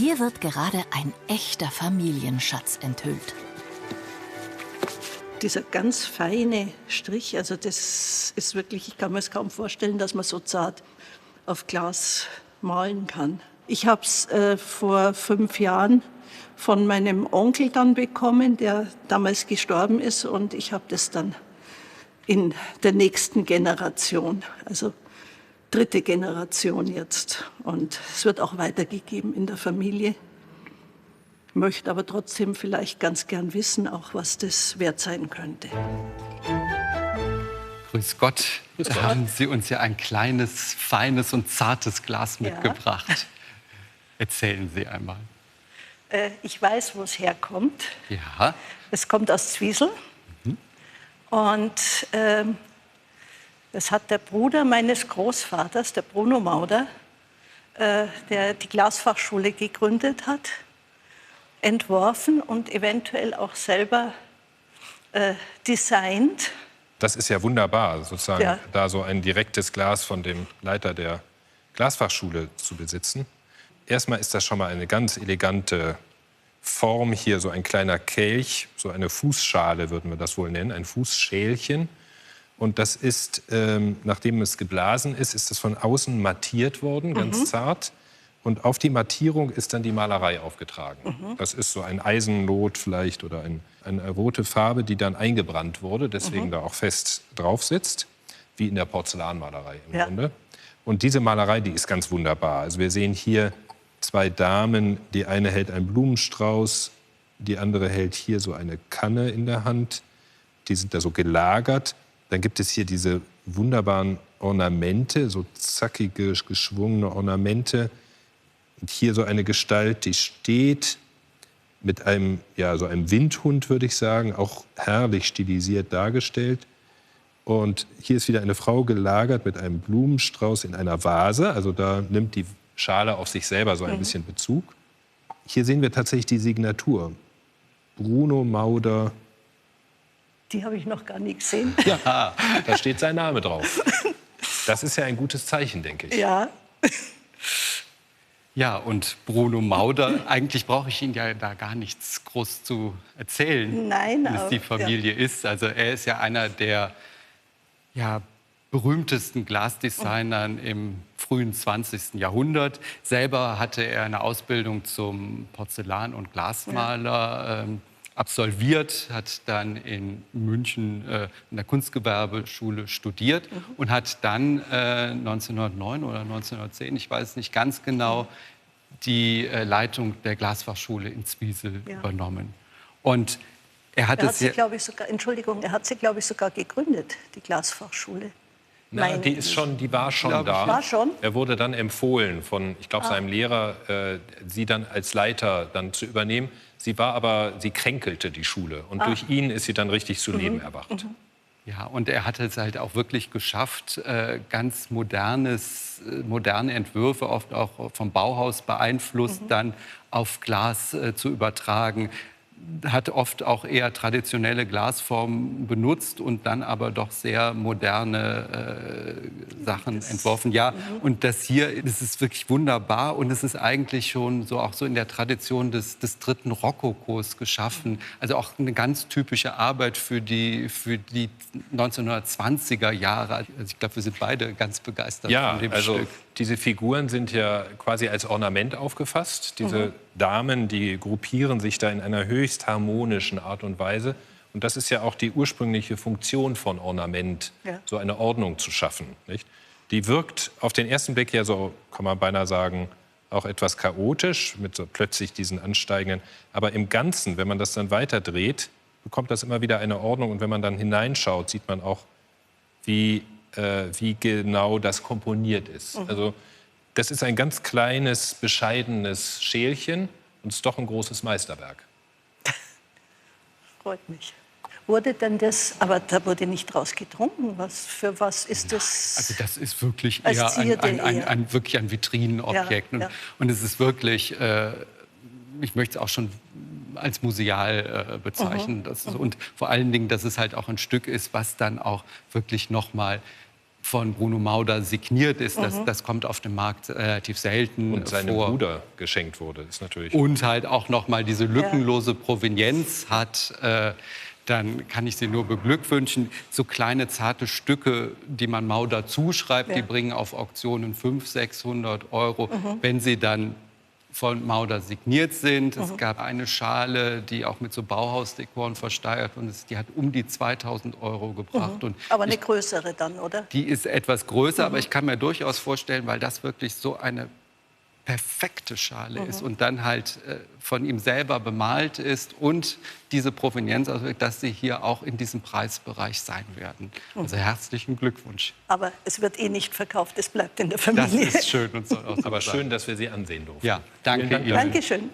Hier wird gerade ein echter Familienschatz enthüllt. Dieser ganz feine Strich, also das ist wirklich, ich kann mir es kaum vorstellen, dass man so zart auf Glas malen kann. Ich habe es vor 5 Jahren von meinem Onkel dann bekommen, der damals gestorben ist, und ich habe das dann in der nächsten Generation, also 3. Generation jetzt. Und es wird auch weitergegeben in der Familie. Ich möchte aber trotzdem vielleicht ganz gern wissen, auch was das wert sein könnte. Grüß Gott. Da haben Sie uns ja ein kleines, feines und zartes Glas mitgebracht. Ja. Erzählen Sie einmal. Ich weiß, wo es herkommt. Ja. Es kommt aus Zwiesel. Und das hat der Bruder meines Großvaters, der Bruno Mauder, der die Glasfachschule gegründet hat, entworfen und eventuell auch selber designt. Das ist ja wunderbar, sozusagen, da so ein direktes Glas von dem Leiter der Glasfachschule zu besitzen. Erstmal ist das schon mal eine ganz elegante Form hier, so ein kleiner Kelch, so eine Fußschale würden wir das wohl nennen, ein Fußschälchen. Und das ist, nachdem es geblasen ist, ist es von außen mattiert worden, ganz zart. Und auf die Mattierung ist dann die Malerei aufgetragen. Das ist so ein Eisenlot vielleicht oder eine rote Farbe, die dann eingebrannt wurde, deswegen da auch fest drauf sitzt, wie in der Porzellanmalerei im Grunde. Und diese Malerei, die ist ganz wunderbar. Also wir sehen hier 2 Damen, die eine hält einen Blumenstrauß, die andere hält hier so eine Kanne in der Hand. Die sind da so gelagert. Dann gibt es hier diese wunderbaren Ornamente, so zackige, geschwungene Ornamente. Und hier so eine Gestalt, die steht mit einem, ja, so einem Windhund, würde ich sagen, auch herrlich stilisiert dargestellt. Und hier ist wieder eine Frau gelagert mit einem Blumenstrauß in einer Vase. Also da nimmt die Schale auf sich selber so ein bisschen Bezug. Hier sehen wir tatsächlich die Signatur. Bruno Mauder. Die habe ich noch gar nicht gesehen. Ja, da steht sein Name drauf. Das ist ja ein gutes Zeichen, denke ich. Ja. Ja, und Bruno Mauder, eigentlich brauche ich Ihnen ja da gar nichts groß zu erzählen, Nein, wie es die Familie ist. Also er ist ja einer der berühmtesten Glasdesignern im frühen 20. Jahrhundert. Selber hatte er eine Ausbildung zum Porzellan- und Glasmaler absolviert, hat dann in München in der Kunstgewerbeschule studiert und hat dann 1909 oder 1910, ich weiß nicht ganz genau, die Leitung der Glasfachschule in Zwiesel übernommen. Und er hat sie, glaube ich, sogar, Entschuldigung, er hat sie, glaube ich, sogar gegründet, die Glasfachschule. Na, die war schon da. War schon? Er wurde dann empfohlen von, ich glaube, seinem Lehrer, sie dann als Leiter dann zu übernehmen. Sie kränkelte die Schule und durch ihn ist sie dann richtig zu Leben erwacht. Ja, und er hat es halt auch wirklich geschafft, ganz moderne Entwürfe, oft auch vom Bauhaus beeinflusst, dann auf Glas zu übertragen. Hat oft auch eher traditionelle Glasformen benutzt und dann aber doch sehr moderne Sachen entworfen. Ja, und das hier, das ist wirklich wunderbar und es ist eigentlich schon so auch so in der Tradition des 3. Rokokos geschaffen. Also auch eine ganz typische Arbeit für die 1920er Jahre. Also ich glaube, wir sind beide ganz begeistert von dem Stück. Diese Figuren sind ja quasi als Ornament aufgefasst. Diese Damen, die gruppieren sich da in einer höchst harmonischen Art und Weise. Und das ist ja auch die ursprüngliche Funktion von Ornament, so eine Ordnung zu schaffen. Nicht? Die wirkt auf den ersten Blick ja so, kann man beinahe sagen, auch etwas chaotisch, mit so plötzlich diesen ansteigenden. Aber im Ganzen, wenn man das dann weiter dreht, bekommt das immer wieder eine Ordnung. Und wenn man dann hineinschaut, sieht man auch, wie genau das komponiert ist. Also das ist ein ganz kleines, bescheidenes Schälchen und es ist doch ein großes Meisterwerk. Freut mich. Wurde denn das, aber da wurde nicht draus getrunken, für was ist das? Also das ist wirklich eher ein Vitrinenobjekt. Und es ist wirklich, ich möchte es auch schon als museal bezeichnen. Und vor allen Dingen, dass es halt auch ein Stück ist, was dann auch wirklich noch mal von Bruno Mauder signiert ist. Das kommt auf dem Markt relativ selten und seinem vor. Bruder geschenkt wurde, ist natürlich. Und halt auch noch mal diese lückenlose Provenienz hat, dann kann ich Sie nur beglückwünschen. So kleine, zarte Stücke, die man Mauder zuschreibt, die bringen auf Auktionen 500, 600 Euro. Wenn sie dann von Mauder signiert sind. Es gab eine Schale, die auch mit so Bauhausdekoren versteigert und die hat um die 2000 Euro gebracht. Und Aber eine größere dann, oder? die ist etwas größer, aber ich kann mir durchaus vorstellen, weil das wirklich so eine perfekte Schale ist und dann halt von ihm selber bemalt ist und diese Provenienz, also dass sie hier auch in diesem Preisbereich sein werden. Also herzlichen Glückwunsch. Aber es wird eh nicht verkauft, es bleibt in der Familie. Das ist schön und soll auch so Aber sein. schön, dass wir Sie ansehen durften. Ja, danke Ihnen. Dankeschön.